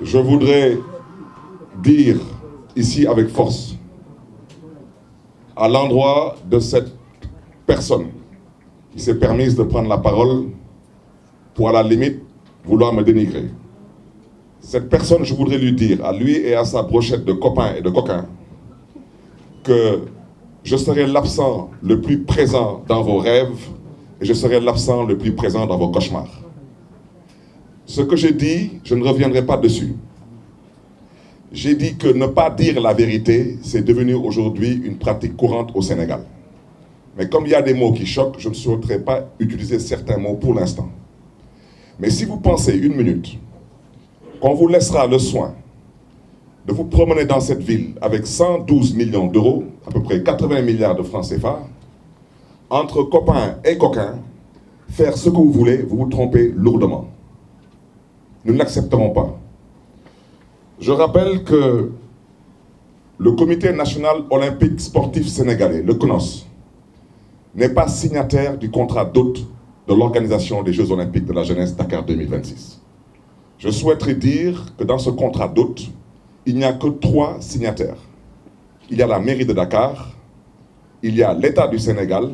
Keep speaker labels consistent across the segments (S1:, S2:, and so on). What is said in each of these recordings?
S1: je voudrais dire ici avec force, à l'endroit de cette personne qui s'est permise de prendre la parole pour à la limite vouloir me dénigrer. Cette personne, je voudrais lui dire, à lui et à sa brochette de copains et de coquins, que je serai l'absent le plus présent dans vos rêves et je serai l'absent le plus présent dans vos cauchemars. Ce que j'ai dit, je ne reviendrai pas dessus. J'ai dit que ne pas dire la vérité, c'est devenu aujourd'hui une pratique courante au Sénégal. Mais comme il y a des mots qui choquent, je ne souhaiterais pas utiliser certains mots pour l'instant. Mais si vous pensez une minute qu'on vous laissera le soin de vous promener dans cette ville avec 112 millions d'euros, à peu près 80 milliards de francs CFA, entre copains et coquins, faire ce que vous voulez, vous vous trompez lourdement. Nous ne l'accepterons pas. Je rappelle que le Comité national olympique sportif sénégalais, le CNOS, n'est pas signataire du contrat d'hôte de l'organisation des Jeux olympiques de la jeunesse Dakar 2026. Je souhaiterais dire que dans ce contrat d'hôte, il n'y a que 3 signataires. Il y a la mairie de Dakar, il y a l'État du Sénégal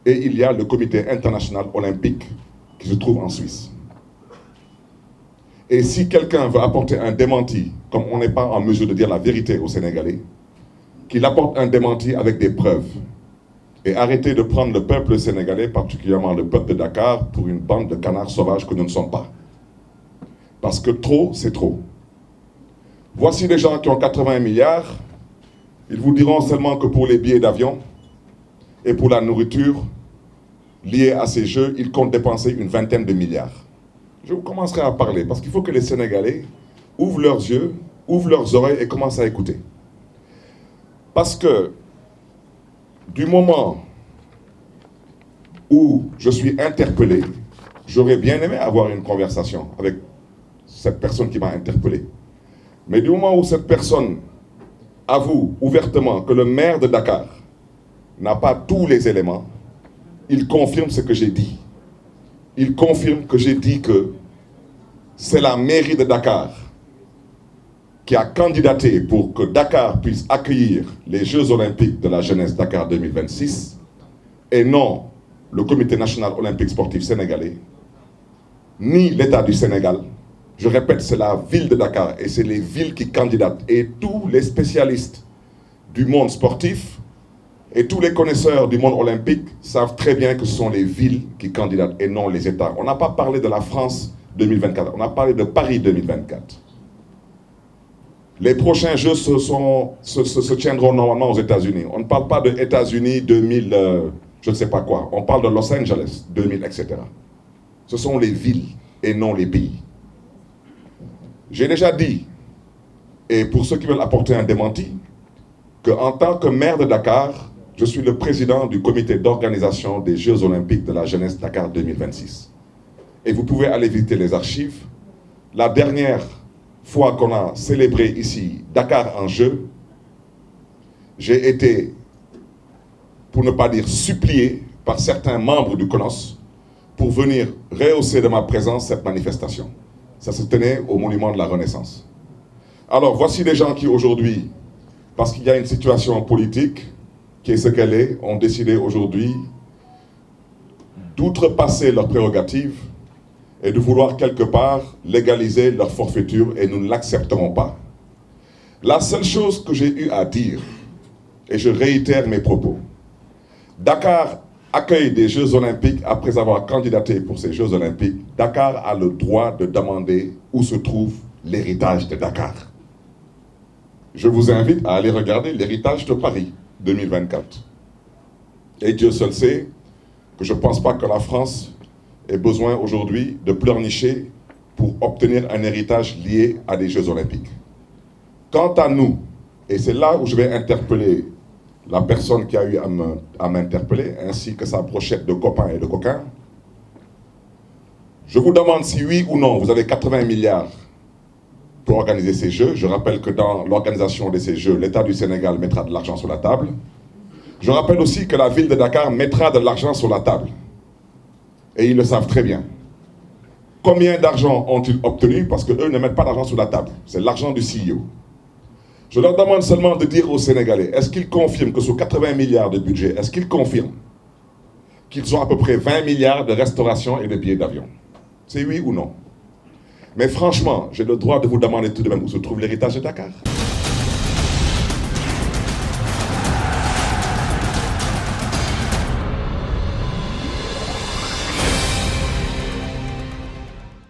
S1: et il y a le Comité international olympique qui se trouve en Suisse. Et si quelqu'un veut apporter un démenti, comme on n'est pas en mesure de dire la vérité aux Sénégalais, qu'il apporte un démenti avec des preuves. Et arrêtez de prendre le peuple sénégalais, particulièrement le peuple de Dakar, pour une bande de canards sauvages que nous ne sommes pas. Parce que trop, c'est trop. Voici des gens qui ont 80 milliards, ils vous diront seulement que pour les billets d'avion et pour la nourriture liée à ces jeux, ils comptent dépenser une vingtaine de milliards. Je vous commencerai à parler, parce qu'il faut que les Sénégalais ouvrent leurs yeux, ouvrent leurs oreilles et commencent à écouter. Parce que du moment où je suis interpellé, j'aurais bien aimé avoir une conversation avec cette personne qui m'a interpellé. Mais du moment où cette personne avoue ouvertement que le maire de Dakar n'a pas tous les éléments, il confirme ce que j'ai dit. Il confirme que j'ai dit que c'est la mairie de Dakar qui a candidaté pour que Dakar puisse accueillir les Jeux olympiques de la jeunesse Dakar 2026 et non le Comité national olympique sportif sénégalais, ni l'État du Sénégal. Je répète, c'est la ville de Dakar et c'est les villes qui candidatent. Et tous les spécialistes du monde sportif et tous les connaisseurs du monde olympique savent très bien que ce sont les villes qui candidatent et non les États. On n'a pas parlé de la France 2024, on a parlé de Paris 2024. Les prochains Jeux se tiendront normalement aux États-Unis. On ne parle pas de États-Unis 2000, je ne sais pas quoi. On parle de Los Angeles 2000, etc. Ce sont les villes et non les pays. J'ai déjà dit, et pour ceux qui veulent apporter un démenti, qu'en tant que maire de Dakar, je suis le président du comité d'organisation des Jeux olympiques de la jeunesse Dakar 2026. Et vous pouvez aller visiter les archives. La dernière fois qu'on a célébré ici Dakar en jeu, j'ai été, pour ne pas dire supplié, par certains membres du CNOS pour venir rehausser de ma présence cette manifestation. Ça se tenait au monument de la Renaissance. Alors voici des gens qui aujourd'hui, parce qu'il y a une situation politique qui est ce qu'elle est, ont décidé aujourd'hui d'outrepasser leurs prérogatives et de vouloir quelque part légaliser leur forfaiture et nous ne l'accepterons pas. La seule chose que j'ai eu à dire, et je réitère mes propos, Dakar accueille des Jeux olympiques après avoir candidaté pour ces Jeux olympiques. Dakar a le droit de demander où se trouve l'héritage de Dakar. Je vous invite à aller regarder l'héritage de Paris 2024. Et Dieu seul sait que je ne pense pas que la France ait besoin aujourd'hui de pleurnicher pour obtenir un héritage lié à des Jeux olympiques. Quant à nous, et c'est là où je vais interpeller la personne qui a eu à m'interpeller, ainsi que sa brochette de copains et de coquins, je vous demande si oui ou non vous avez 80 milliards pour organiser ces Jeux. Je rappelle que dans l'organisation de ces Jeux, l'État du Sénégal mettra de l'argent sur la table. Je rappelle aussi que la ville de Dakar mettra de l'argent sur la table. Et ils le savent très bien. Combien d'argent ont-ils obtenu? Parce qu'eux ne mettent pas d'argent sur la table. C'est l'argent du CEO. Je leur demande seulement de dire aux Sénégalais, est-ce qu'ils confirment que sur 80 milliards de budget, est-ce qu'ils confirment qu'ils ont à peu près 20 milliards de restauration et de billets d'avion? C'est oui ou non? Mais franchement, j'ai le droit de vous demander tout de même où se trouve l'héritage de Dakar.